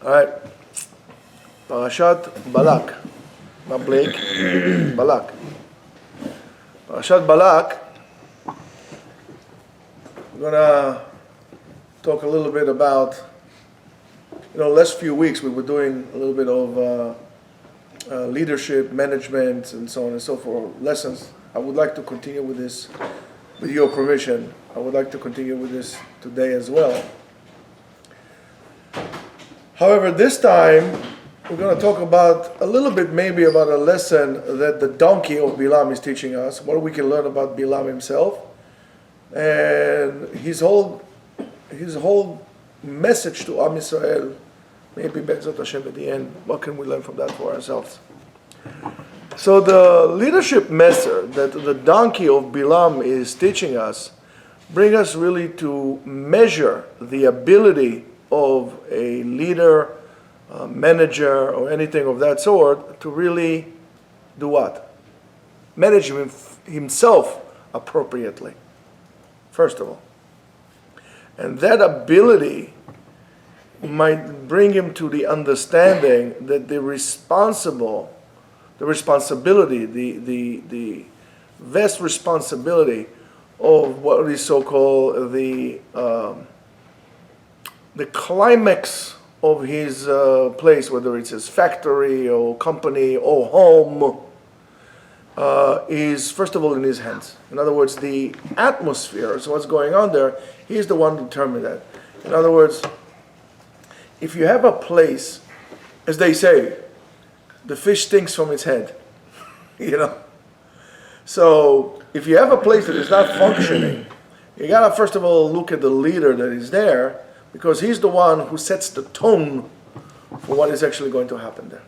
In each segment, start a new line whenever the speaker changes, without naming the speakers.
All right. Parashat Balak. Not Blake. Balak. Parashat Balak. We're going to talk a little bit about, last few weeks we were doing a little bit of leadership, management, and so on and so forth, lessons. I would like to continue with this, with your permission. I would like to continue with this today as well. However, this time we're going to talk about a little bit maybe about a lesson that the donkey of Bilam is teaching us, what we can learn about Bilam himself, and his whole message to Am Yisrael, maybe Be'ezrat Hashem at the end, what can we learn from that for ourselves? So the leadership message that the donkey of Bilam is teaching us bring us really to measure the ability of a leader, a manager, or anything of that sort to really do what? Manage himself appropriately, first of all. And that ability might bring him to the understanding that the responsibility, the vast responsibility of what is so-called the climax of his place, whether it's his factory or company or home, is first of all in his hands. In other words, the atmosphere, so what's going on there, he's the one to determine that. In other words, if you have a place, as they say, the fish stinks from its head, So if you have a place that is not functioning, you gotta first of all look at the leader that is there, because he's the one who sets the tone for what is actually going to happen there.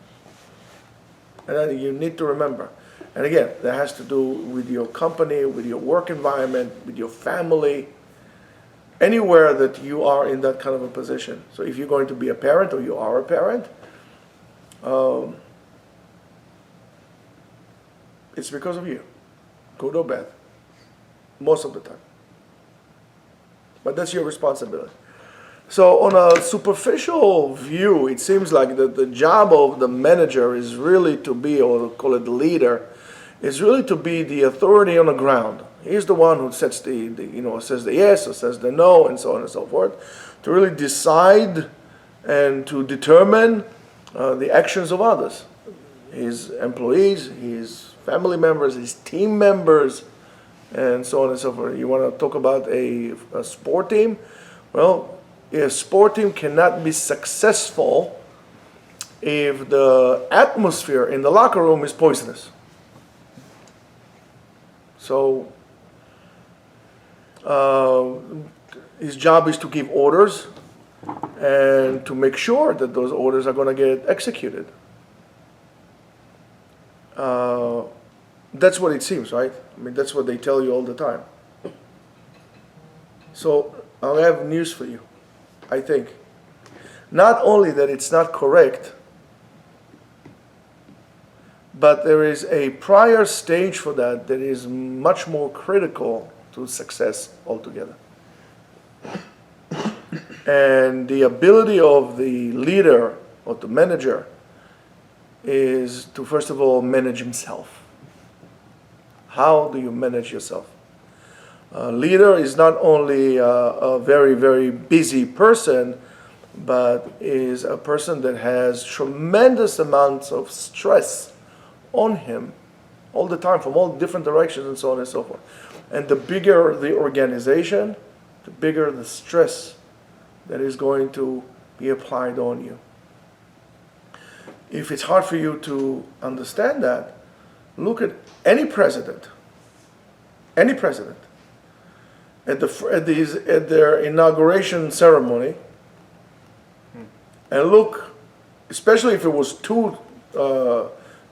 And then you need to remember. And again, that has to do with your company, with your work environment, with your family, anywhere that you are in that kind of a position. So if you're going to be a parent, or you are a parent, it's because of you, good or bad, most of the time. But that's your responsibility. So on a superficial view, it seems like that the job of the manager is really to be, or call it the leader, is really to be the authority on the ground. He's the one who sets says the yes or says the no, and so on and so forth, to really decide and to determine the actions of others, his employees, his family members, his team members, and so on and so forth. You want to talk about a sport team? Well, a sport team cannot be successful if the atmosphere in the locker room is poisonous. So his job is to give orders and to make sure that those orders are going to get executed. That's what it seems, right? I mean, that's what they tell you all the time. So I'll have news for you, I think. Not only that it's not correct, but there is a prior stage for that is much more critical to success altogether. And the ability of the leader or the manager is to first of all manage himself. How do you manage yourself? A leader is not only a very, very busy person, but is a person that has tremendous amounts of stress on him all the time from all different directions and so on and so forth. And the bigger the organization, the bigger the stress that is going to be applied on you. If it's hard for you to understand that, look at any president. At their inauguration ceremony, and look, especially if it was two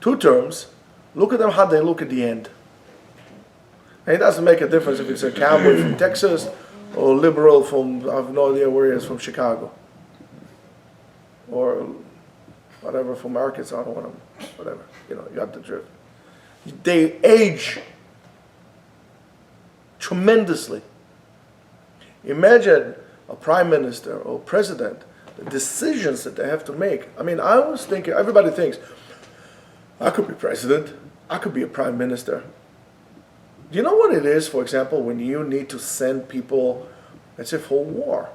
terms, look at them how they look at the end. And it doesn't make a difference if it's a cowboy from Texas or a liberal from, I have no idea where he is, from Chicago, or whatever from Arkansas, I don't want to, whatever, you got the drift. They age tremendously. Imagine a prime minister or president decisions that they have to make. I mean, I was thinking, everybody thinks, I could be president, I could be a prime minister. Do you know what it is, for example, when you need to send people, let's say, for war?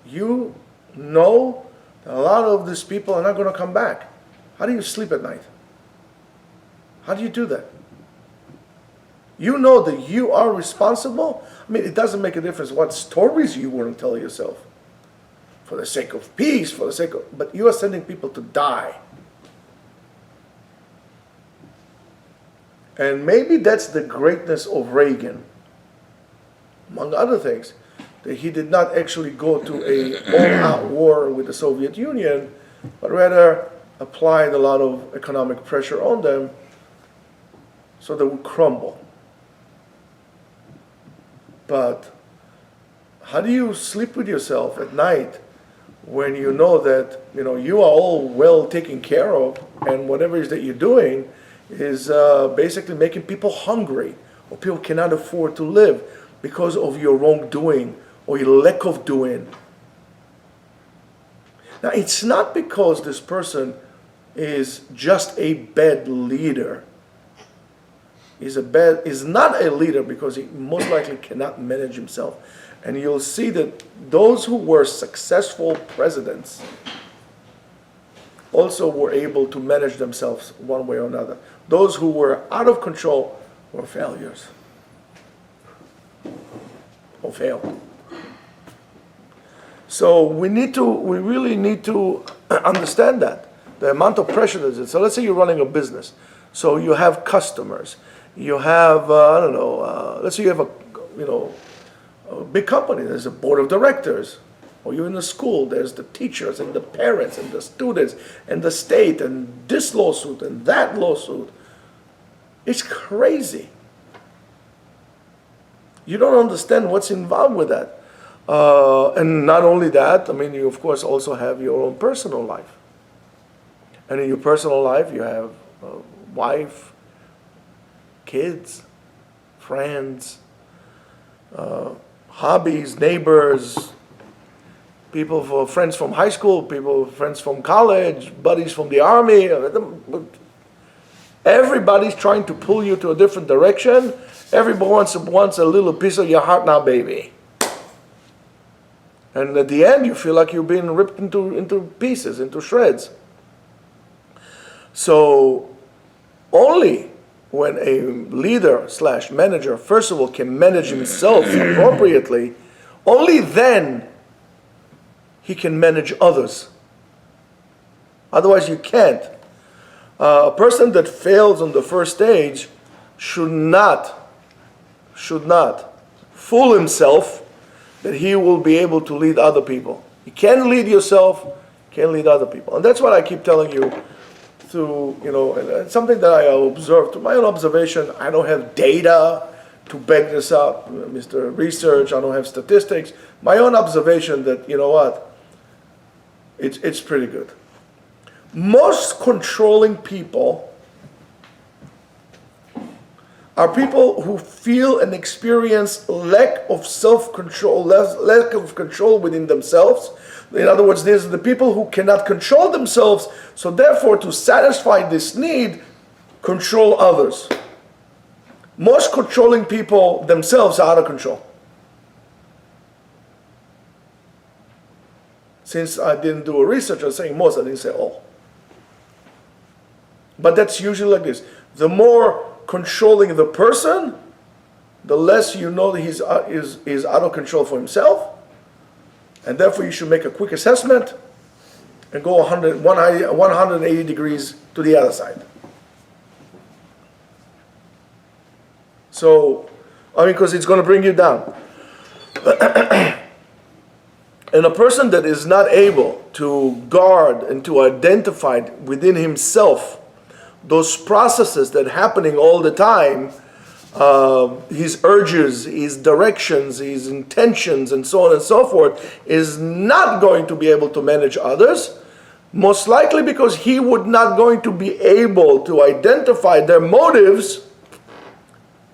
You know that a lot of these people are not going to come back. How do you sleep at night? How do you do that? You know that you are responsible. I mean, it doesn't make a difference what stories you want to tell yourself. For the sake of peace, for the sake of... But you are sending people to die. And maybe that's the greatness of Reagan. Among other things, that he did not actually go to a all-out war with the Soviet Union, but rather applied a lot of economic pressure on them so they would crumble. But how do you sleep with yourself at night when you know that you are all well taken care of, and whatever it is that you're doing is basically making people hungry, or people cannot afford to live because of your wrongdoing or your lack of doing? Now, it's not because this person is just a bad leader. Is not a leader because he most likely cannot manage himself. And you'll see that those who were successful presidents also were able to manage themselves one way or another. Those who were out of control were failures. Or failed. So we really need to understand that. The amount of pressure that is. So let's say you're running a business. So you have customers. You have, let's say you have a big company. There's a board of directors. Or you're in a school. There's the teachers and the parents and the students and the state and this lawsuit and that lawsuit. It's crazy. You don't understand what's involved with that. And not only that, I mean, you of course also have your own personal life. And in your personal life, you have a wife, kids, friends, hobbies, neighbors, friends from high school, friends from college, buddies from the army. Everybody's trying to pull you to a different direction. Everybody wants a little piece of your heart now, baby. And at the end, you feel like you're being ripped into pieces, into shreds. So only when a leader / manager, first of all, can manage himself appropriately, only then he can manage others. Otherwise, you can't. A person that fails on the first stage should not fool himself that he will be able to lead other people. You can't lead yourself, can't lead other people. And that's what I keep telling you through, and it's something that I observed, to my own observation. I don't have data to back this up, Mr. Research, I don't have statistics. My own observation that, it's pretty good. Most controlling people are people who feel and experience lack of self-control, lack of control within themselves. In other words, these are the people who cannot control themselves, so therefore to satisfy this need, control others. Most controlling people themselves are out of control. Since I didn't do a research, I'm saying most, I didn't say all. But that's usually like this. The more controlling the person, the less you know that he's out of control for himself. And therefore you should make a quick assessment and go 180 degrees to the other side. So, because it's going to bring you down. And a person that is not able to guard and to identify within himself those processes that are happening all the time, his urges, his directions, his intentions, and so on and so forth, is not going to be able to manage others, most likely because he would not going to be able to identify their motives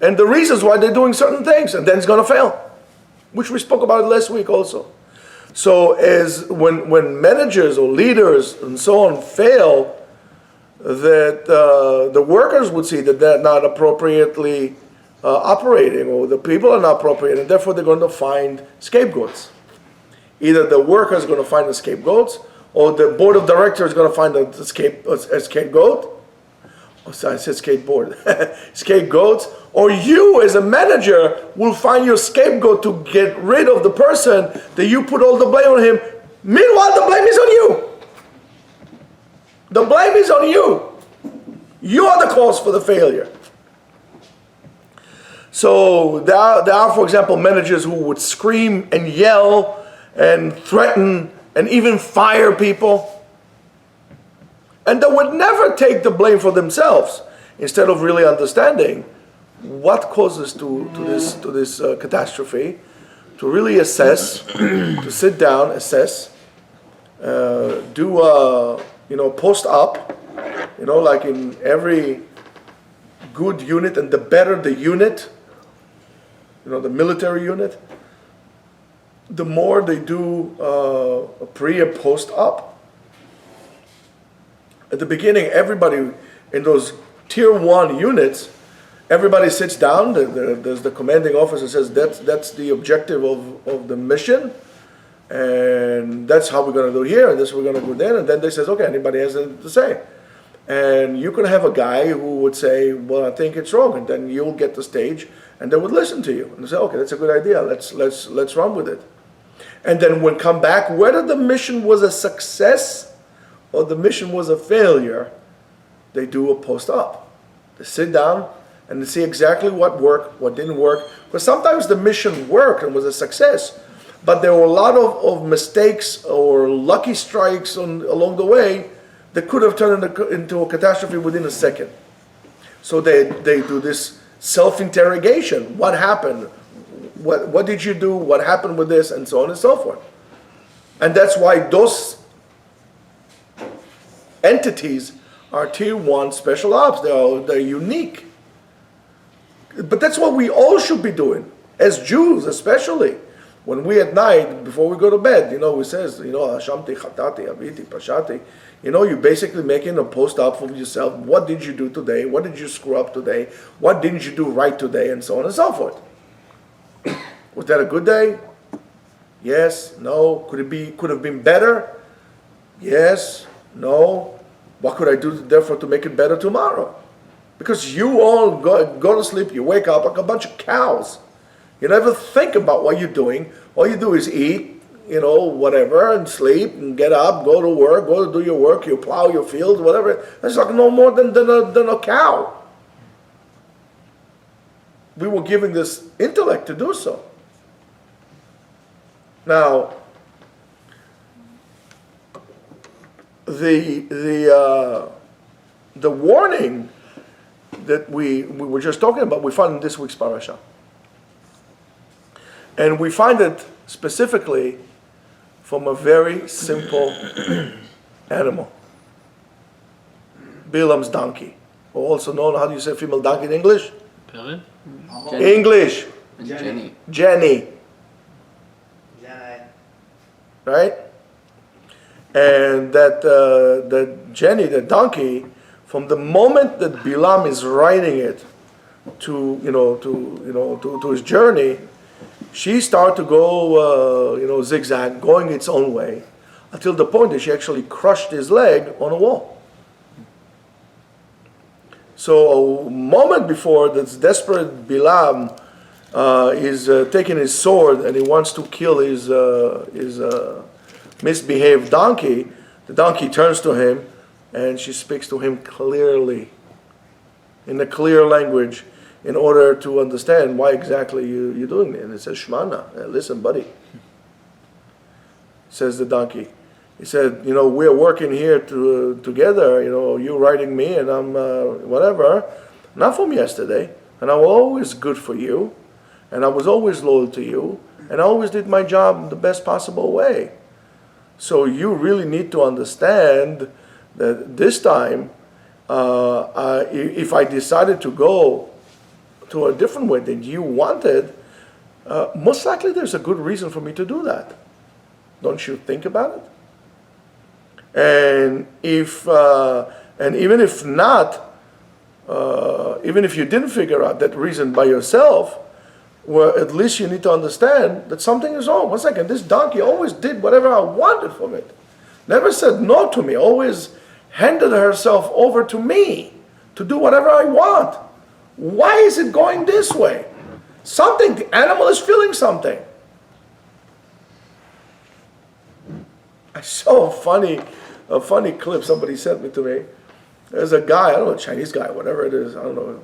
and the reasons why they're doing certain things, and then it's going to fail, which we spoke about last week also. So as when managers or leaders and so on fail, that the workers would see that they're not appropriately operating, or the people are not appropriate, and therefore they're going to find scapegoats. Either the worker is going to find the scapegoats, or the board of directors is going to find a scapegoat. Oh, sorry, I said skateboard. Scapegoats. Or you, as a manager, will find your scapegoat to get rid of the person that you put all the blame on him. Meanwhile, the blame is on you. The blame is on you. You are the cause for the failure. So there are, for example, managers who would scream and yell and threaten and even fire people. And they would never take the blame for themselves, instead of really understanding what causes to this catastrophe, to really assess, to sit down, assess, do post-op, like in every good unit, and the better the unit, the military unit, the more they do a pre and post-op. At the beginning, everybody in those tier 1 units, everybody sits down. There's the commanding officer says that's the objective of the mission, and that's how we're going to do here, and this we're going to do there. And then they says, okay, anybody has anything to say? And you can have a guy who would say, well, I think it's wrong, and then you'll get the stage, and they would listen to you and say, okay, that's a good idea. Let's run with it. And then when come back, whether the mission was a success or the mission was a failure, they do a post-op. They sit down and they see exactly what worked, what didn't work. Because sometimes the mission worked and was a success, but there were a lot of mistakes or lucky strikes along the way that could have turned into a catastrophe within a second. So they do this self-interrogation. What happened? What did you do? What happened with this? And so on and so forth. And that's why those entities are tier 1 special ops. They're unique. But that's what we all should be doing, as Jews especially. When we at night, before we go to bed, we says, Hashamti, Chatati, Aviti, Pashati, you're basically making a post-op for yourself. What did you do today? What did you screw up today? What didn't you do right today? And so on and so forth. Was that a good day? Yes, no. Could have been better? Yes, no. What could I do therefore to make it better tomorrow? Because you all go to sleep, you wake up like a bunch of cows. You never think about what you're doing. All you do is eat, whatever, and sleep, and get up, go to work, go to do your work, you plow your fields, whatever. That's like no more than a cow. We were given this intellect to do so. Now, the warning that we were just talking about, we find in this week's Parashat. And we find it specifically from a very simple animal. Balaam's donkey. Or also known, how do you say female donkey in English?
Pardon?
English. Jenny. Right? And that Jenny, the donkey, from the moment that Balaam is riding it to his journey, she started to go zigzag, going its own way, until the point that she actually crushed his leg on a wall. So a moment before, this desperate Balaam is taking his sword and he wants to kill his misbehaved donkey. The donkey turns to him and she speaks to him clearly, in a clear language, in order to understand why exactly you're doing it. And it says, Shmana, listen, buddy, says the donkey. He said, we're working here together, you riding me and I'm whatever, not from yesterday. And I was always good for you, and I was always loyal to you, and I always did my job the best possible way. So you really need to understand that this time, if I decided to go to a different way than you wanted, most likely there's a good reason for me to do that. Don't you think about it? And even if not, even if you didn't figure out that reason by yourself, well, at least you need to understand that something is wrong. One second, this donkey always did whatever I wanted from it. Never said no to me. Always handed herself over to me to do whatever I want. Why is it going this way? Something, the animal is feeling something. I saw a funny clip somebody sent me to me. There's a guy, I don't know, Chinese guy, whatever it is, I don't know.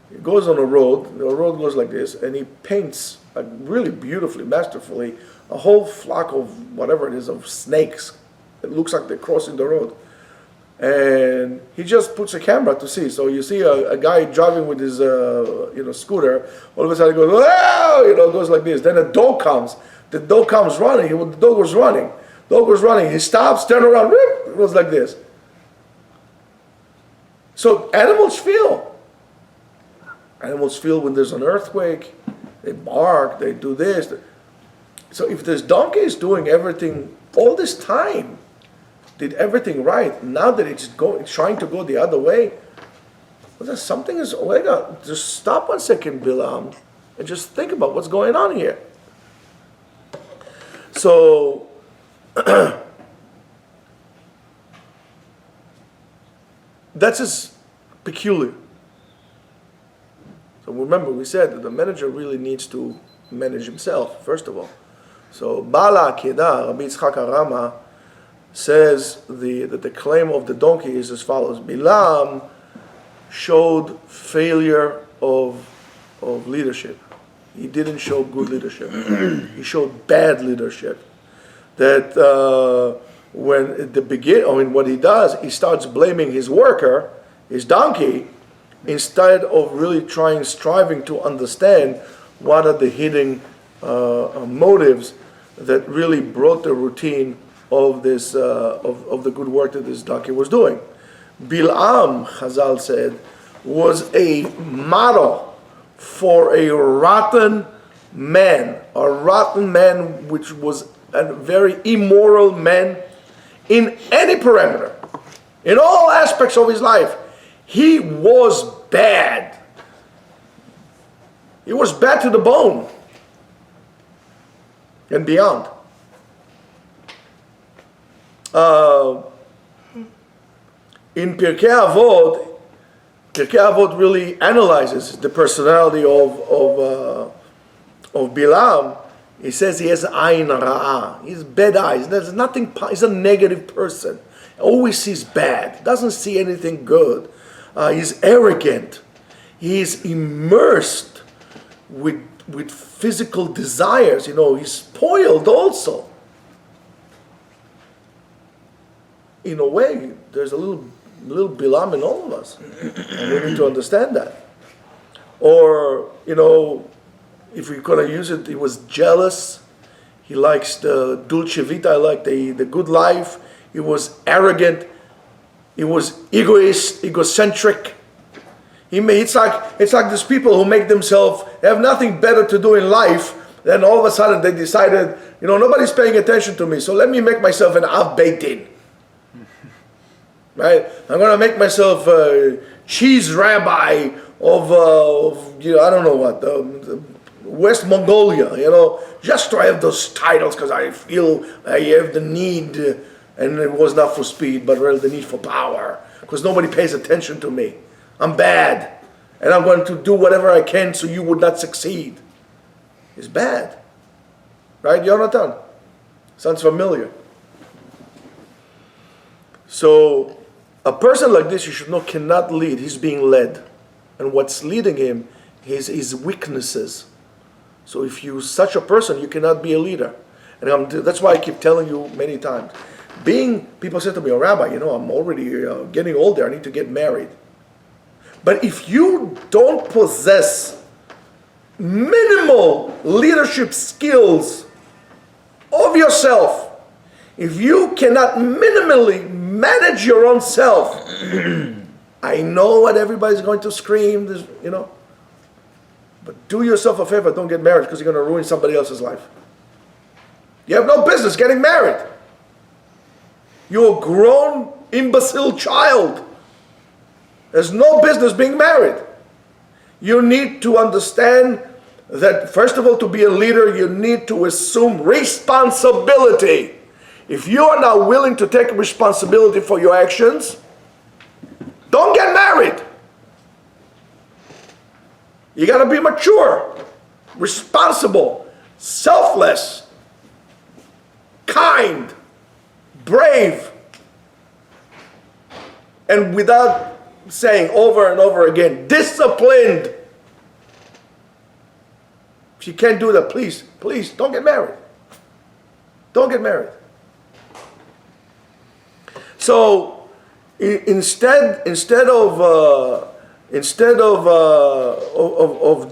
He goes on a road, the road goes like this, and he paints, like, really beautifully, masterfully, a whole flock of whatever it is, of snakes. It looks like they're crossing the road. And he just puts a camera to see. So you see a guy driving with his scooter, all of a sudden he goes, "Whoa!" Goes like this. Then a dog comes. The dog comes running. The dog was running. Dog was running. He stops, turns around, it goes like this. So animals feel. Animals feel when there's an earthquake. They bark, they do this. So if this donkey is doing everything all this time, did everything right, now that it's trying to go the other way, well, something is, wait up, just stop 1 second, Bilam, and just think about what's going on here. So, that's just peculiar. So remember, we said that the manager really needs to manage himself, first of all. So Balak, Rabbi Yitzchak Arama, says that the claim of the donkey is as follows. Bilam showed failure of leadership. He didn't show good leadership. He showed bad leadership. That when at the beginning, what he does, he starts blaming his worker, his donkey, instead of really striving to understand what are the hidden motives that really brought the routine of this of the good work that this donkey was doing. Bilam, Chazal said, was a model for a rotten man which was a very immoral man in any parameter, in all aspects of his life. He was bad. He was bad to the bone and beyond. In Pirkei Avot really analyzes the personality of Bilam. He says he has ayin ra'ah. He has bad eyes. There's nothing. He's a negative person. Always sees bad. Doesn't see anything good. He's arrogant. He's immersed with physical desires. He's spoiled also. In a way, there's a little Bilam in all of us. And we need to understand that. Or, if we're going to use it, he was jealous. He likes the dulce vita, like the good life. He was arrogant. He was egocentric. It's like these people who make themselves, they have nothing better to do in life. Then all of a sudden they decided, nobody's paying attention to me, so let me make myself an Av Beit Din. Right? I'm going to make myself a cheese rabbi of I don't know what, West Mongolia, just to have those titles because I feel I have the need, and it was not for speed, but rather the need for power, because nobody pays attention to me. I'm bad, and I'm going to do whatever I can so you would not succeed. It's bad. Right, Jonathan? Sounds familiar. So, a person like this, you should know, cannot lead. He's being led. And what's leading him is his weaknesses. So if you're such a person, you cannot be a leader. And that's why I keep telling you many times. People say to me, "Oh, Rabbi, I'm already getting older. I need to get married." But if you don't possess minimal leadership skills of yourself, if you cannot minimally manage your own self, I know what everybody's going to scream, but do yourself a favor, don't get married, because you're going to ruin somebody else's life. You have no business getting married. You're a grown, imbecile child. There's no business being married. You need to understand that, first of all, to be a leader, you need to assume responsibility. If you are not willing to take responsibility for your actions, don't get married. You got to be mature, responsible, selfless, kind, brave, and without saying over and over again, disciplined. If you can't do that, please don't get married. Don't get married. So instead of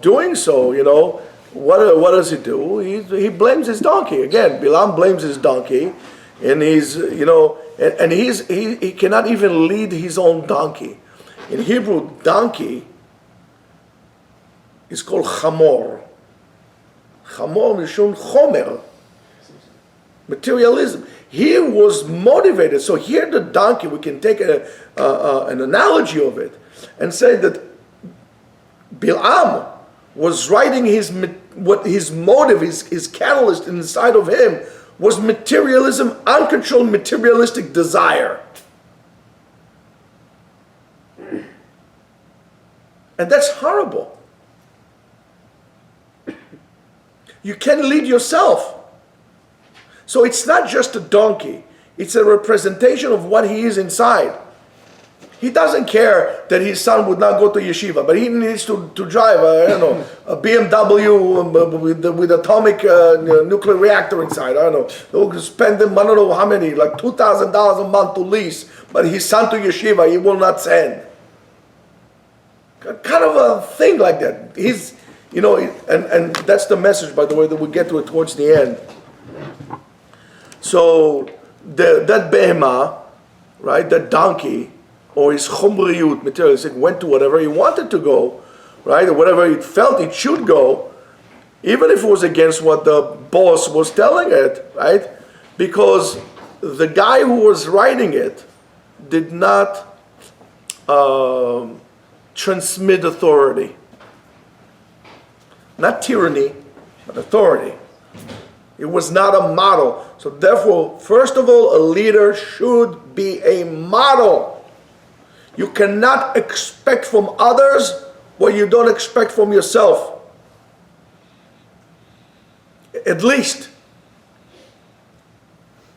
doing so, you know, what does he do? He blames his donkey again. Bilam blames his donkey, and he's, you know, and he cannot even lead his own donkey. In Hebrew, donkey is called chamor. Chamor mishum chomer, materialism. He was motivated. So here the donkey, we can take an analogy of it and say that Bilam was riding his motive, his catalyst inside of him was materialism, uncontrolled materialistic desire. And that's horrible. You can lead yourself. So it's not just a donkey. It's a representation of what he is inside. He doesn't care that his son would not go to yeshiva, but he needs to drive a BMW with atomic nuclear reactor inside. I don't know. They'll spend them, I don't know how many, like $2,000 a month to lease, but his son to yeshiva, he will not send. Kind of a thing like that. He's, you know, and that's the message, by the way, that we get to it towards the end. So that behema, right, that donkey, or his chumriyut, materialistic, went to whatever he wanted to go, right, or whatever he felt it should go, even if it was against what the boss was telling it, right, because the guy who was writing it did not transmit authority. Not tyranny, but authority. It was not a model. So therefore, first of all, a leader should be a model. You cannot expect from others what you don't expect from yourself. At least.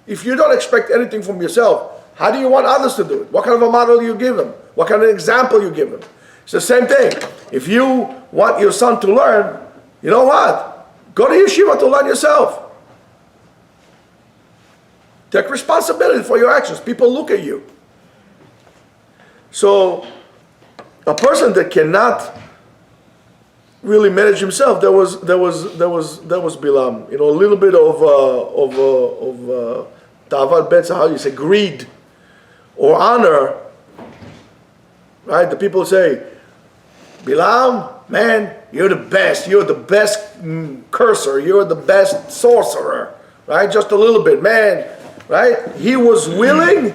If you don't expect anything from yourself, how do you want others to do it? What kind of a model do you give them? What kind of example you give them? It's the same thing. If you want your son to learn, you know what? Go to yeshiva to learn yourself. Take responsibility for your actions. People look at you. So, a person that cannot really manage himself, there was Bilam. You know, a little bit of Tavat Betza, how you say, greed or honor. Right? The people say, Bilam, man, you're the best. You're the best cursor. You're the best sorcerer. Right? Just a little bit, man. Right? He was willing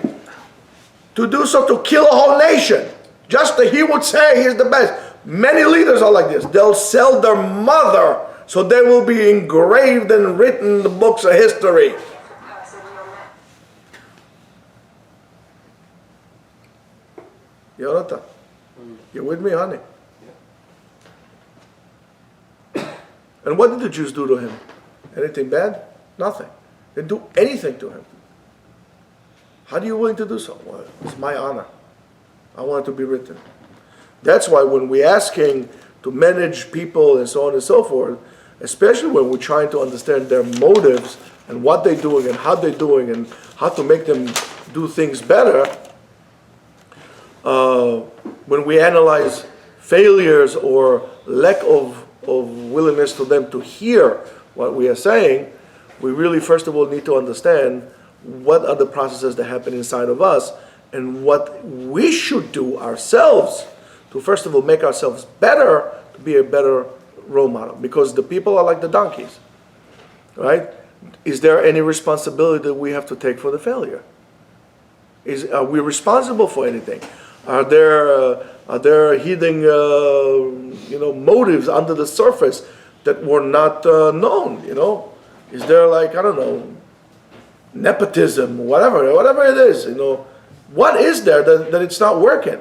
to do so, to kill a whole nation. Just that he would say he's the best. Many leaders are like this. They'll sell their mother so they will be engraved and written in the books of history. Yonatan, you with me, honey? And what did the Jews do to him? Anything bad? Nothing. They didn't do anything to him. How are you willing to do so? Well, it's my honor. I want it to be written. That's why when we're asking to manage people and so on and so forth, especially when we're trying to understand their motives and what they're doing and how they're doing and how to make them do things better, when we analyze failures or lack of willingness to them to hear what we are saying, we really first of all need to understand what are the processes that happen inside of us and what we should do ourselves to first of all make ourselves better, to be a better role model. Because the people are like the donkeys, right? is there any responsibility that we have to take for the failure? Are we responsible for anything? Are there hidden motives under the surface that were not known? Is there, like, I don't know, nepotism, whatever it is? What is there that it's not working?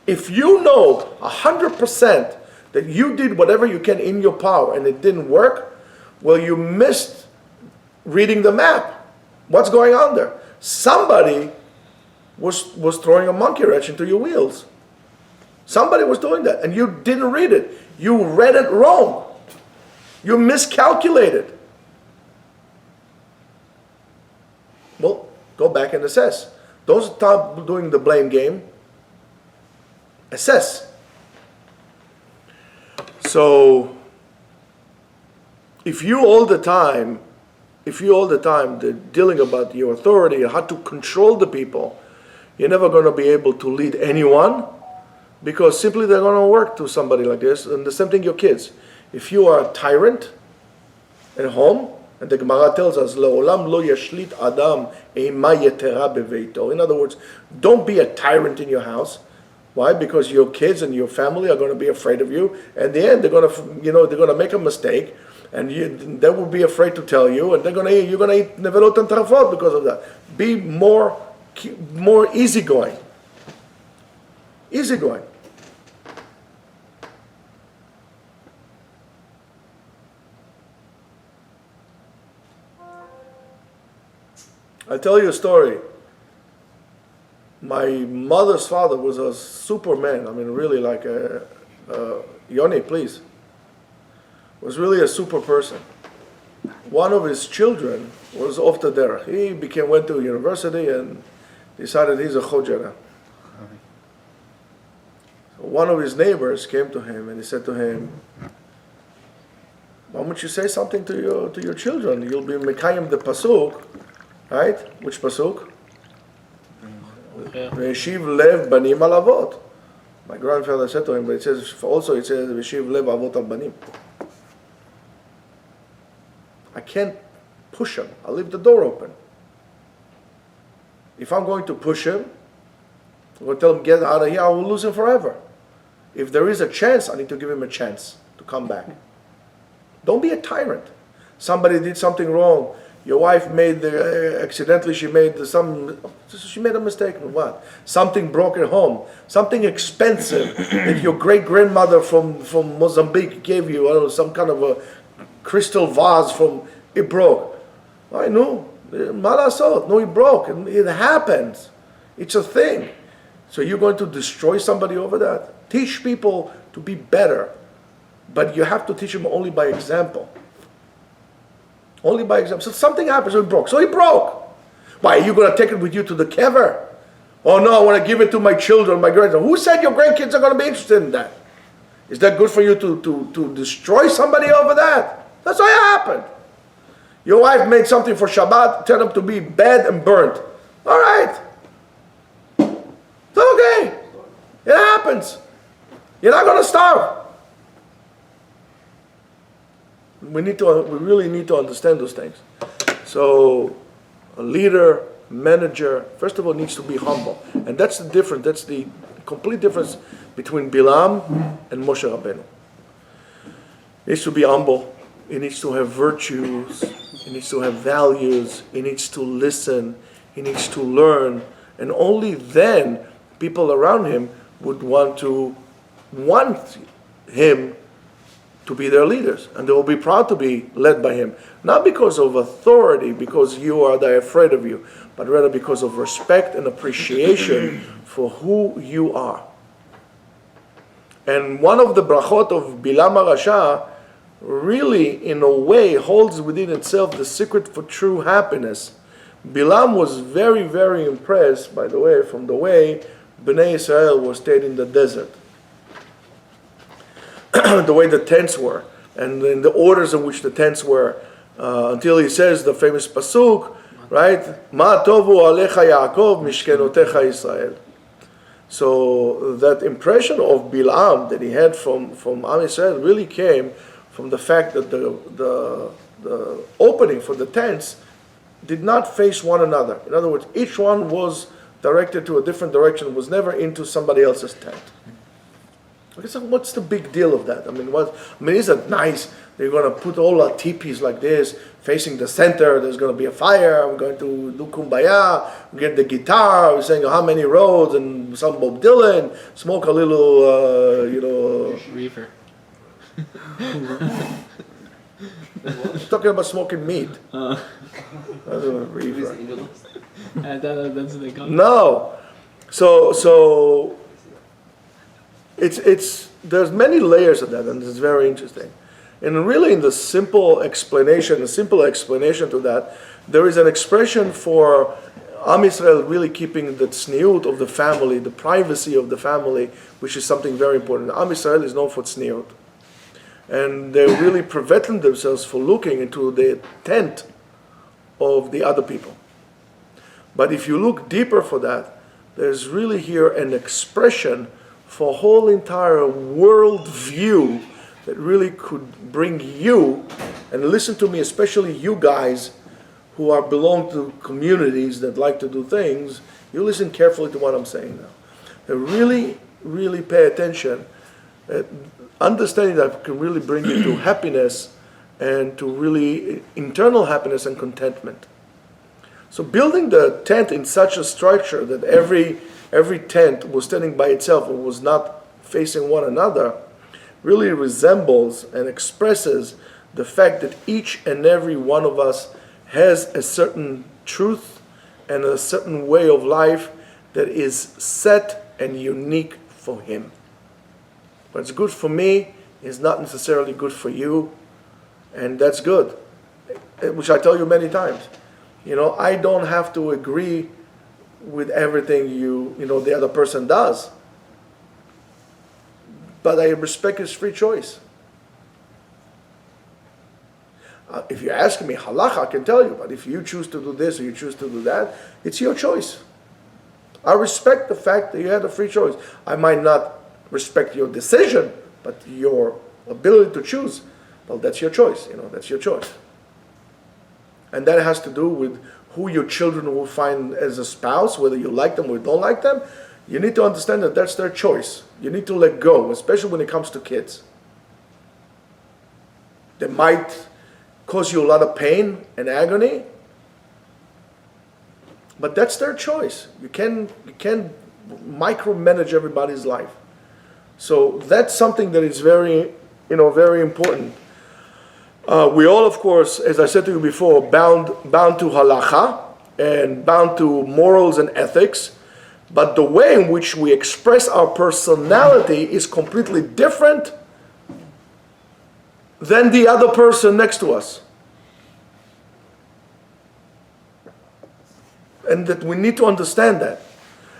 If you know 100% that you did whatever you can in your power and it didn't work, well, you missed reading the map. What's going on there? Somebody was throwing a monkey wrench into your wheels. Somebody was doing that, and you didn't read it. You read it wrong. You miscalculated. Well, go back and assess. Don't stop doing the blame game. Assess. So, if you all the time dealing about your authority, how to control the people, you're never going to be able to lead anyone, because simply they're going to work to somebody like this. And the same thing, your kids. If you are a tyrant at home, and the Gemara tells us, "Le'olam lo yashlit adam eima yetera beveito." In other words, don't be a tyrant in your house. Why? Because your kids and your family are going to be afraid of you. At the end, they're going to make a mistake, and they will be afraid to tell you, and you're going to eat nevelot and tarafot because of that. Be more easygoing. Easygoing. I'll tell you a story. My mother's father was a superman. I mean, really, like Yoni, please. Was really a super person. One of his children was off the derech. He went to university and decided he's a chodjera. So one of his neighbors came to him and he said to him, "Why don't you say something to your children? You'll be mekayim the pasuk, right? Which pasuk? V'yeshiv lev banim al avot." My grandfather said to him, but it says v'yeshiv lev avot al banim. I can't push him. I'll leave the door open. If I'm going to push him, I'm going to tell him, get out of here, I will lose him forever. If there is a chance, I need to give him a chance to come back. Don't be a tyrant. Somebody did something wrong. Your wife made accidentally. She made a mistake. What? Something broke at home. Something expensive that your great grandmother from Mozambique gave you. I don't know, some kind of a crystal vase it broke. I know. Malasot. No, it broke. It happens. It's a thing. So you're going to destroy somebody over that? Teach people to be better, but you have to teach them only by example. Only by example. So something happens, so it broke. So it broke. Why, are you going to take it with you to the kever? Oh no, I want to give it to my children, my grandchildren. Who said your grandkids are going to be interested in that? Is that good for you to destroy somebody over that? That's what happened. Your wife made something for Shabbat, turned out to be bad and burnt. All right. It's okay. It happens. You're not going to starve. We really need to understand those things. So, a leader, manager, first of all, needs to be humble, and that's the difference. That's the complete difference between Bilam and Moshe Rabbeinu. He needs to be humble. He needs to have virtues. He needs to have values. He needs to listen. He needs to learn, and only then people around him would want him to be their leaders, and they will be proud to be led by him, not because of authority, because they're afraid of you, but rather because of respect and appreciation for who you are. And one of the brachot of Bilam HaRasha really, in a way, holds within itself the secret for true happiness. Bilam was very, very impressed, by the way, from the way Bnei Israel was stayed in the desert. The way the tents were, and in the orders in which the tents were, until he says the famous pasuk, right? Ma tovu alecha Yaakov mishkenotecha Israel. So that impression of Bilam that he had from Am Yisrael really came from the fact that the opening for the tents did not face one another. In other words, each one was directed to a different direction, was never into somebody else's tent. Okay, so what's the big deal of that? I mean, isn't it nice? They're going to put all our teepees like this, facing the center. There's going to be a fire. We're going to do kumbaya. We get the guitar. We're saying how many roads and some Bob Dylan. Smoke a little,
reefer.
Talking about smoking meat. Reefer.
That's what they call it.
No. So it's there's many layers of that, and it's very interesting. And really, in the simple explanation to that, there is an expression for Am Yisrael really keeping the tzniut of the family, the privacy of the family, which is something very important. Am Yisrael is known for tzniut. And they're really preventing themselves from looking into the tent of the other people. But if you look deeper for that, there's really here an expression for a whole entire world view that really could bring you, and listen to me, especially you guys who are belong to communities that like to do things, you listen carefully to what I'm saying now. And really, really pay attention. Understanding that can really bring you to happiness and to really internal happiness and contentment. So building the tent in such a structure that every tent was standing by itself and was not facing one another really resembles and expresses the fact that each and every one of us has a certain truth and a certain way of life that is set and unique for him. What's good for me is not necessarily good for you, and that's good, which I tell you many times. I don't have to agree with everything the other person does, but I respect his free choice. If you ask me halacha, I can tell you, but if you choose to do this or you choose to do that, it's your choice. I respect the fact that you had a free choice. I might not respect your decision, but your ability to choose, well, that's your choice. That's your choice. And that has to do with who your children will find as a spouse, whether you like them or you don't like them. You need to understand that that's their choice. You need to let go, especially when it comes to kids. They might cause you a lot of pain and agony, but that's their choice. You can't micromanage everybody's life. So that's something that is very, very important. We all, of course, as I said to you before, bound to halacha and bound to morals and ethics, but the way in which we express our personality is completely different than the other person next to us. And that we need to understand that.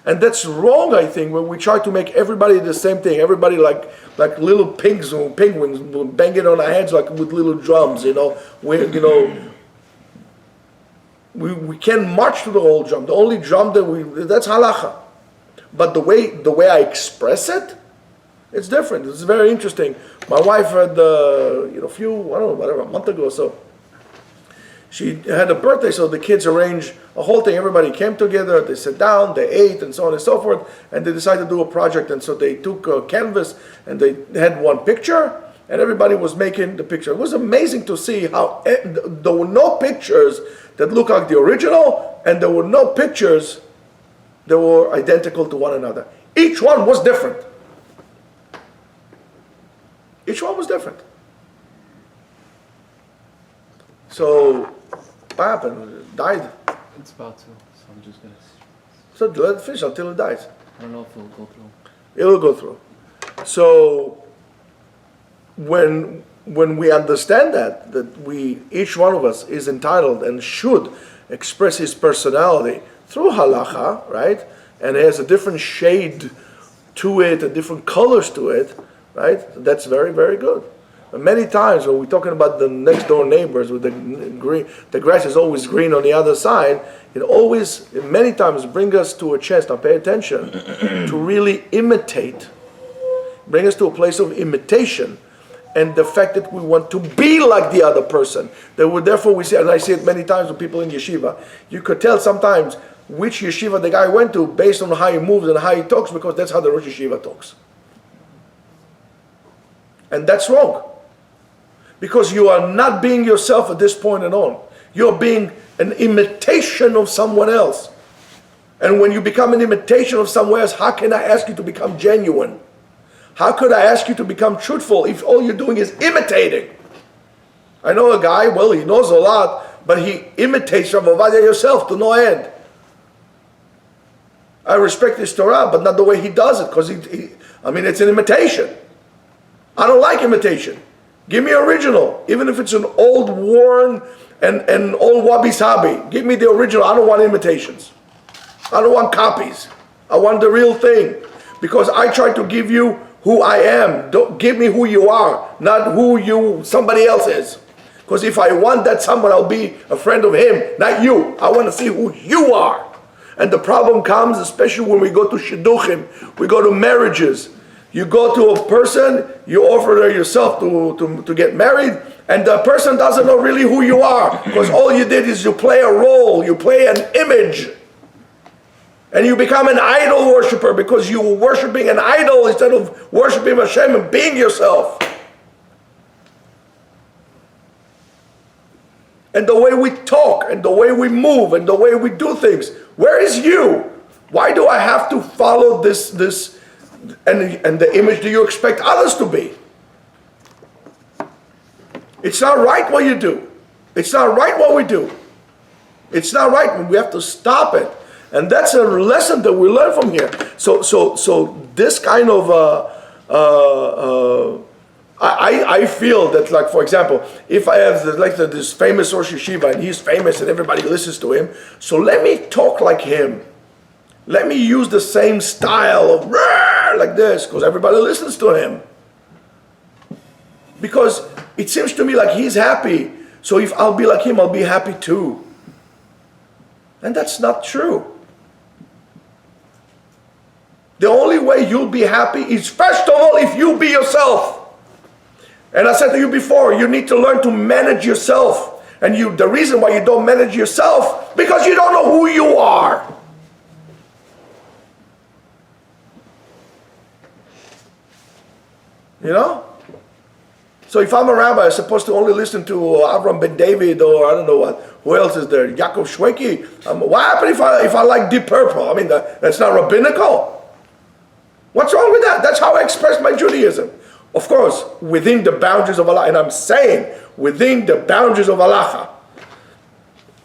And that's wrong, I think, when we try to make everybody the same thing. Everybody like little pigs or penguins banging on our heads like with little drums, We can march to the whole drum. The only drum that's halacha. But the way I express it, it's different. It's very interesting. My wife had a month ago or so. She had a birthday, so the kids arranged a whole thing. Everybody came together, they sat down, they ate, and so on and so forth, and they decided to do a project. And so they took a canvas, and they had one picture, and everybody was making the picture. It was amazing to see how there were no pictures that looked like the original, and there were no pictures that were identical to one another. Each one was different. Each one was different. So, what happened? It died.
It's about to, so I'm just gonna.
So let it finish until it dies.
I don't know if it'll go through.
It'll go through. So, when we understand that each one of us is entitled and should express his personality through halacha, right? And it has a different shade to it, a different colors to it, right? That's very, very good. And many times when we're talking about the next door neighbors with the grass is always green on the other side, it many times brings us to a chance, now pay attention, to really imitate, bring us to a place of imitation and the fact that we want to be like the other person. Therefore we see, and I see it many times with people in yeshiva, you could tell sometimes which yeshiva the guy went to based on how he moves and how he talks, because that's how the Rosh Yeshiva talks. And that's wrong. Because you are not being yourself at this point and on. You're being an imitation of someone else. And when you become an imitation of someone else, how can I ask you to become genuine? How could I ask you to become truthful if all you're doing is imitating? I know a guy, well, he knows a lot, but he imitates Rav Ovadia yourself to no end. I respect his Torah, but not the way he does it, because it's an imitation. I don't like imitation. Give me original, even if it's an old, worn, and old wabi-sabi. Give me the original. I don't want imitations. I don't want copies. I want the real thing. Because I try to give you who I am. Don't give me who you are, not who somebody else is. Because if I want that someone, I'll be a friend of him, not you. I want to see who you are. And the problem comes, especially when we go to shidduchim, we go to marriages. You go to a person, you offer her yourself to get married, and the person doesn't know really who you are, because all you did is you play a role, you play an image. And you become an idol worshiper because you were worshiping an idol instead of worshiping Hashem and being yourself. And the way we talk, and the way we move, and the way we do things. Where is you? Why do I have to follow this and the image do you expect others to be? It's not right what you do. It's not right what we do. It's not right. We have to stop it. And that's a lesson that we learn from here. So this kind of I feel that, like, for example, if I have this famous Rosh Yeshiva and he's famous and everybody listens to him, so let me talk like him. Let me use the same style of like this, because everybody listens to him. Because it seems to me like he's happy, so if I'll be like him, I'll be happy too. And that's not true. The only way you'll be happy is, first of all, if you be yourself. And I said to you before, you need to learn to manage yourself. And the reason why you don't manage yourself, because you don't know who you are. You know? So if I'm a rabbi, I'm supposed to only listen to Avram ben David, or I don't know what. Who else is there? Yaakov Shweki. What happened if I like Deep Purple? I mean, that's not rabbinical. What's wrong with that? That's how I express my Judaism. Of course, within the boundaries of Allah, and I'm saying within the boundaries of Allah.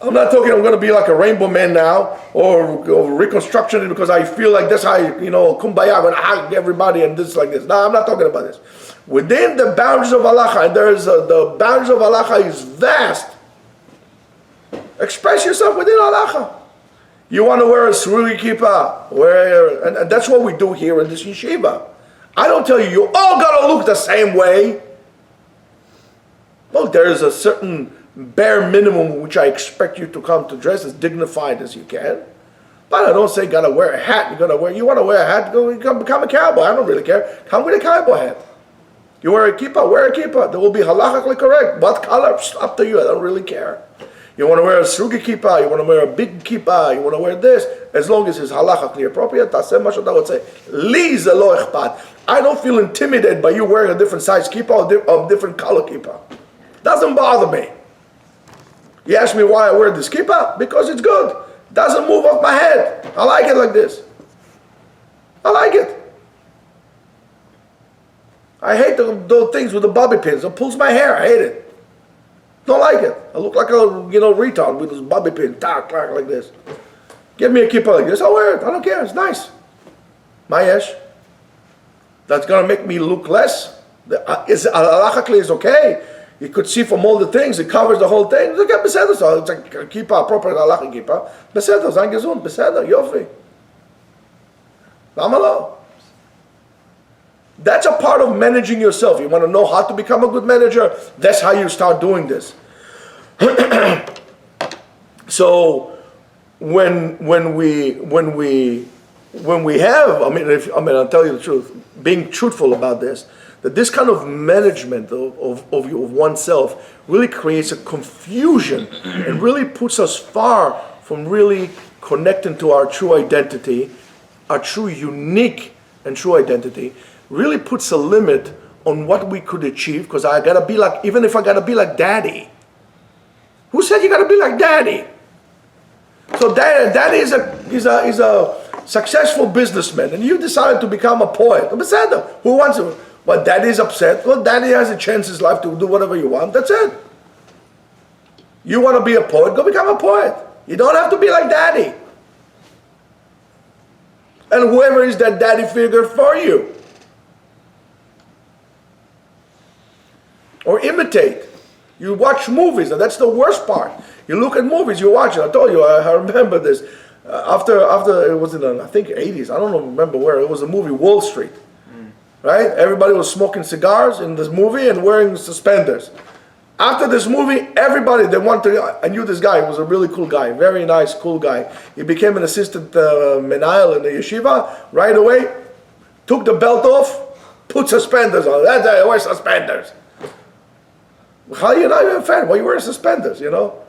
I'm not talking I'm going to be like a rainbow man now, or reconstruction because I feel like that's how, kumbaya, I'm going to hug everybody and this like this. No, I'm not talking about this. Within the boundaries of Allah, and the boundaries of Allah is vast. Express yourself within Allah. You want to wear a suruli kippah, and that's what we do here in this yeshiva. I don't tell you all got to look the same way. Look, there is a certain bare minimum which I expect you to come to dress as dignified as you can. But I don't say gotta wear a hat. You want to wear a hat, go become a cowboy. I don't really care. Come with a cowboy hat. You wear a kippah, wear a kippah. That will be halachically correct. What color? Up to you. I don't really care. You want to wear a srugi kippah, you want to wear a big kippah, you want to wear this, as long as it's halachically appropriate. Taseh ma she'Tah would say, li ze lo echpat. I don't feel intimidated by you wearing a different size kippah or different color kippah. Doesn't bother me. You ask me why I wear this kippah? Because it's good. Doesn't move off my head. I like it like this. I like it. I hate those things with the bobby pins. It pulls my hair. I hate it. Don't like it. I look like a retard with this bobby pin, like this. Give me a kippah like this. I'll wear it. I don't care. It's nice. Mayesh. That's gonna make me look less. Halachically is okay. You could see from all the things. It covers the whole thing. Look at beseder. So it's like a kippah, appropriate halachic kippah. Beseder, zan gesund. Beseder, yofi. Lama lo. That's a part of managing yourself. You want to know how to become a good manager? That's how you start doing this. So when we have, I'll tell you the truth, being truthful about this, that this kind of management of oneself really creates a confusion and really puts us far from really connecting to our true identity, our true unique and true identity, really puts a limit on what we could achieve, because I gotta be like, even if I gotta be like daddy. Who said you gotta be like daddy? So daddy is a successful businessman, and you decided to become a poet. Who wants to? But daddy is upset. Well, daddy has a chance in his life to do whatever you want. That's it. You want to be a poet? Go become a poet. You don't have to be like daddy. And whoever is that daddy figure for you. Or imitate. You watch movies, and that's the worst part. You look at movies, you watch it. I told you, I remember this. After it was in the, I think, 80s. I don't remember where. It was a movie, Wall Street. Right? Everybody was smoking cigars in this movie and wearing suspenders. After this movie, everybody, they wanted to, I knew this guy, he was a really cool guy, very nice, cool guy. He became an assistant menayel in the yeshiva right away, took the belt off, put suspenders on. That's how you wear suspenders. How are you not even a fan? Why are you wearing suspenders, you know?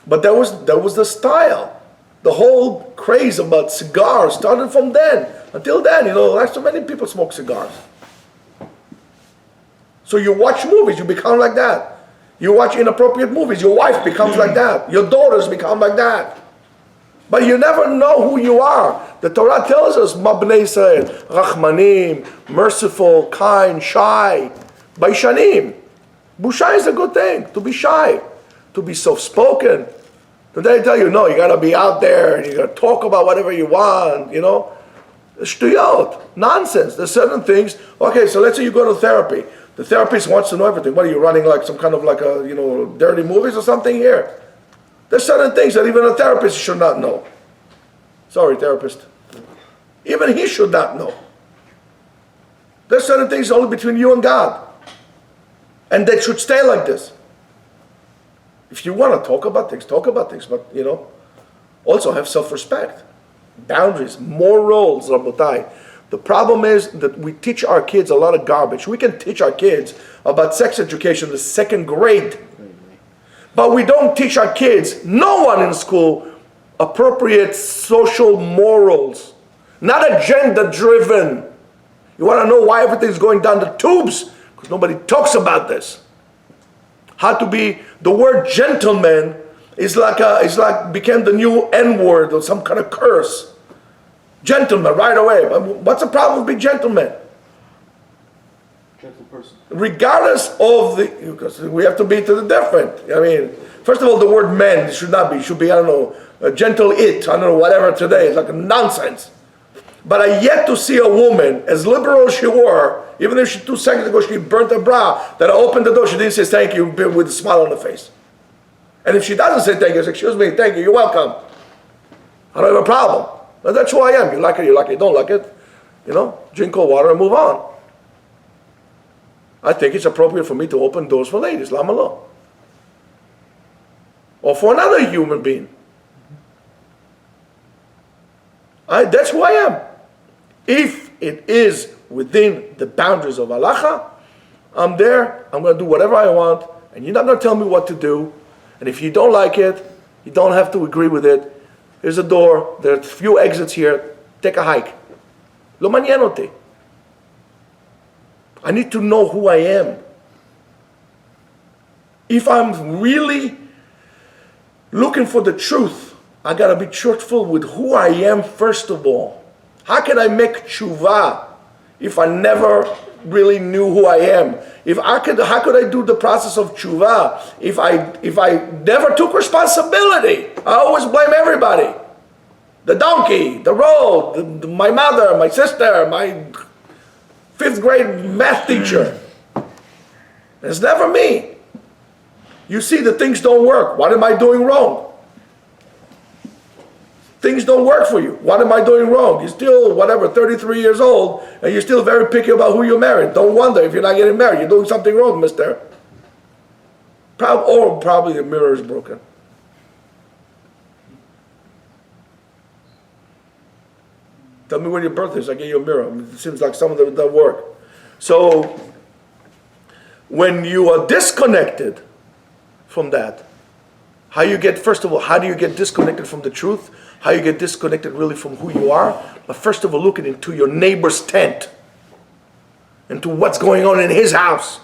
But that was the style. The whole craze about cigars started from then. Until then, you know, not so many people smoke cigars. So you watch movies, you become like that. You watch inappropriate movies, your wife becomes like that. Your daughters become like that. But you never know who you are. The Torah tells us, Mabnei Israel, Rachmanim, merciful, kind, shy, Baishanim. Busha is a good thing, to be shy, to be soft-spoken. Then they tell you, no, you got to be out there, and you got to talk about whatever you want, you know. Shtuyot, nonsense. There's certain things. Okay, so let's say you go to therapy. The therapist wants to know everything. What are you running, like some kind of like a, you know, dirty movies or something here? There's certain things that even a therapist should not know. Sorry, therapist. Even he should not know. There's certain things only between you and God. And they should stay like this. If you want to talk about things, but, you know, also have self-respect. Boundaries, morals, Rabotai. The problem is that we teach our kids a lot of garbage. We can teach our kids about sex education in the second grade. But we don't teach our kids, no one in school, appropriate social morals. Not agenda-driven. You want to know why everything's going down the tubes? Because nobody talks about this. How to be, the word gentleman is like became the new N-word or some kind of curse. Gentleman, right away. What's the problem with being gentleman?
Gentle person.
Regardless of the, because we have to be to the different. I mean, first of all, the word man should not be, should be, I don't know, a gentle it, I don't know, whatever today. It's like nonsense. But I yet to see a woman, as liberal as she were, even if she 2 seconds ago she burnt her bra, that I opened the door, she didn't say thank you with a smile on her face. And if she doesn't say thank you, I say, excuse me, thank you, you're welcome. I don't have a problem. But that's who I am. You like it, you don't like it. You know, drink cold water and move on. I think it's appropriate for me to open doors for ladies, lama lo. Or for another human being. That's who I am. If it is within the boundaries of halacha, I'm there, I'm going to do whatever I want, and you're not going to tell me what to do. And if you don't like it, you don't have to agree with it. Here's a door, there are a few exits here, take a hike. Lo manien oti. I need to know who I am. If I'm really looking for the truth, I got to be truthful with who I am first of all. How can I make tshuva if I never really knew who I am? How could I do the process of tshuva if I never took responsibility? I always blame everybody. The donkey, the road, my mother, my sister, my 5th grade math teacher. It's never me. You see that things don't work. What am I doing wrong? Things don't work for you. What am I doing wrong? You're still, 33 years old, and you're still very picky about who you married. Don't wonder if you're not getting married. You're doing something wrong, mister. Or probably the mirror is broken. Tell me when your birthday is, I get you a mirror. It seems like some of them don't work. So, when you are disconnected from that, first of all, how do you get disconnected from the truth? How you get disconnected really from who you are? But first of all, looking into your neighbor's tent, into what's going on in his house.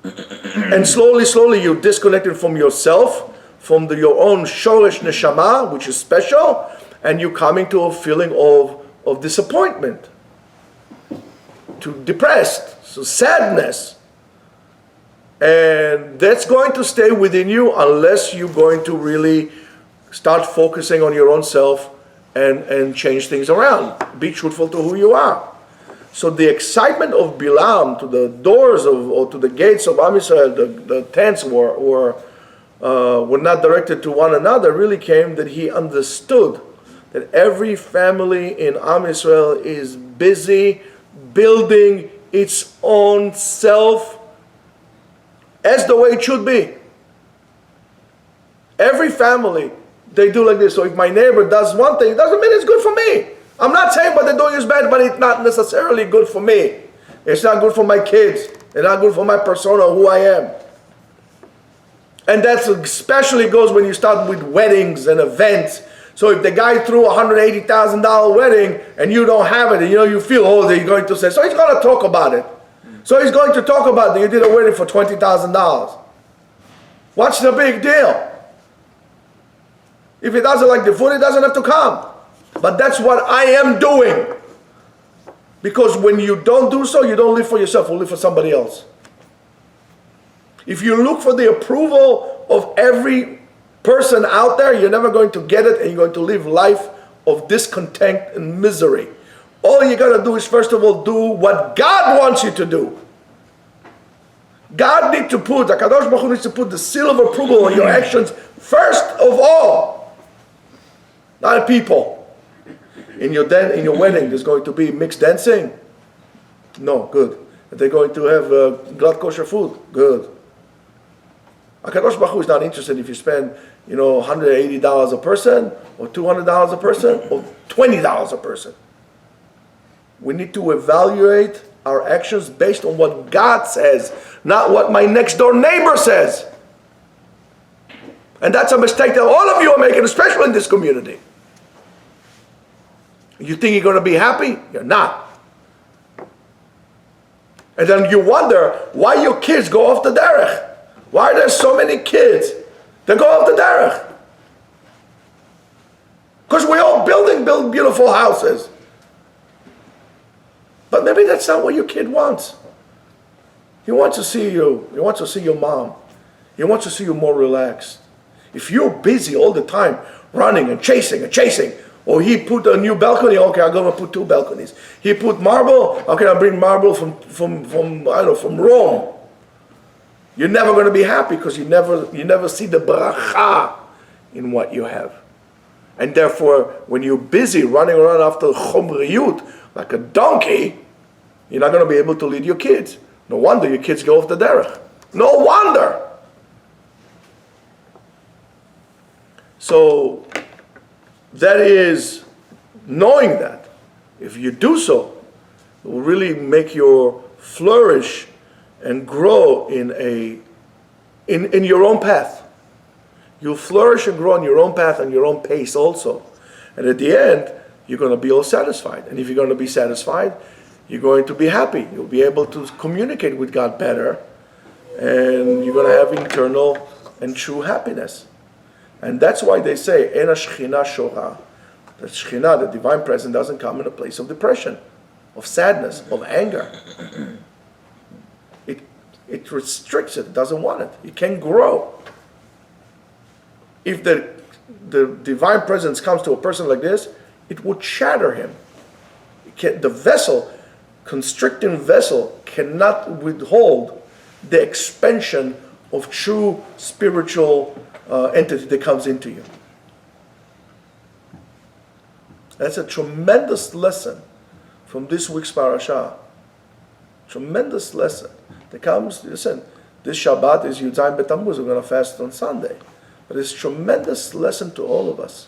And slowly you're disconnected from yourself, from your own shoresh neshama, which is special, and you're coming to a feeling of disappointment, to depressed, so sadness. And that's going to stay within you unless you're going to really start focusing on your own self and change things around. Be truthful to who you are. So the excitement of Bilam to the doors or to the gates of Am Yisrael, the tents were not directed to one another, really came that he understood that every family in Am Yisrael is busy building its own self as the way it should be. Every family, they do like this. So if my neighbor does one thing, it doesn't mean it's good for me. I'm not saying what they're doing is bad, but it's not necessarily good for me. It's not good for my kids. It's not good for my persona, who I am. And that especially goes when you start with weddings and events. So if the guy threw a $180,000 wedding and you don't have it, and you feel, oh, they're going to say, so he's going to talk about it. So he's going to talk about that you did a wedding for $20,000. What's the big deal? If he doesn't like the food, he doesn't have to come. But that's what I am doing. Because when you don't do so, you don't live for yourself, you live for somebody else. If you look for the approval of every person out there, you're never going to get it, and you're going to live life of discontent and misery. All you got to do is, first of all, do what God wants you to do. God needs to put, the Kadosh Baruch Hu needs to put the seal of approval on your actions first of all. Not people. In your wedding, there's going to be mixed dancing? No, good. Are they going to have blood kosher food? Good. HaKadosh Baruch Hu is not interested if you spend, $180 a person, or $200 a person, or $20 a person. We need to evaluate our actions based on what God says, not what my next door neighbor says. And that's a mistake that all of you are making, especially in this community. You think you're going to be happy? You're not. And then you wonder why your kids go off the derech. Why are there so many kids that go off the derech? Because we all build beautiful houses. But maybe that's not what your kid wants. He wants to see you. He wants to see your mom. He wants to see you more relaxed. If you're busy all the time, running and chasing, or he put a new balcony, okay, I'm going to put 2 balconies. He put marble, okay, I'll bring marble from Rome. You're never going to be happy because you never see the bracha in what you have. And therefore, when you're busy running around after chomriyut, like a donkey, you're not going to be able to lead your kids. No wonder your kids go off the derech. No wonder. So, that is knowing that. If you do so, it will really make you flourish and grow in your own path. You'll flourish and grow in your own path and your own pace also. And at the end, you're going to be all satisfied. And if you're going to be satisfied, you're going to be happy. You'll be able to communicate with God better. And you're going to have internal and true happiness. And that's why they say, Ena Shechina Shora. The Shechina, the divine presence, doesn't come in a place of depression, of sadness, of anger. It restricts it, doesn't want it. It can grow. If the divine presence comes to a person like this, it would shatter him. The vessel, constricting vessel, cannot withhold the expansion of true spiritual entity that comes into you. That's a tremendous lesson from this week's parasha. Tremendous lesson that comes. Listen, this Shabbat is Yud B'Tammuz. We're going to fast on Sunday, but it's a tremendous lesson to all of us.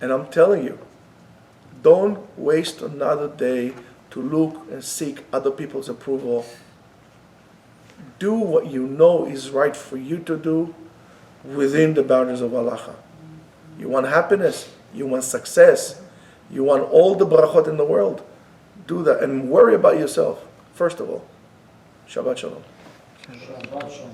And I'm telling you, don't waste another day to look and seek other people's approval. Do what you know is right for you to do within the boundaries of halacha. You want happiness, you want success, you want all the brachot in the world. Do that and worry about yourself, first of all. Shabbat Shalom.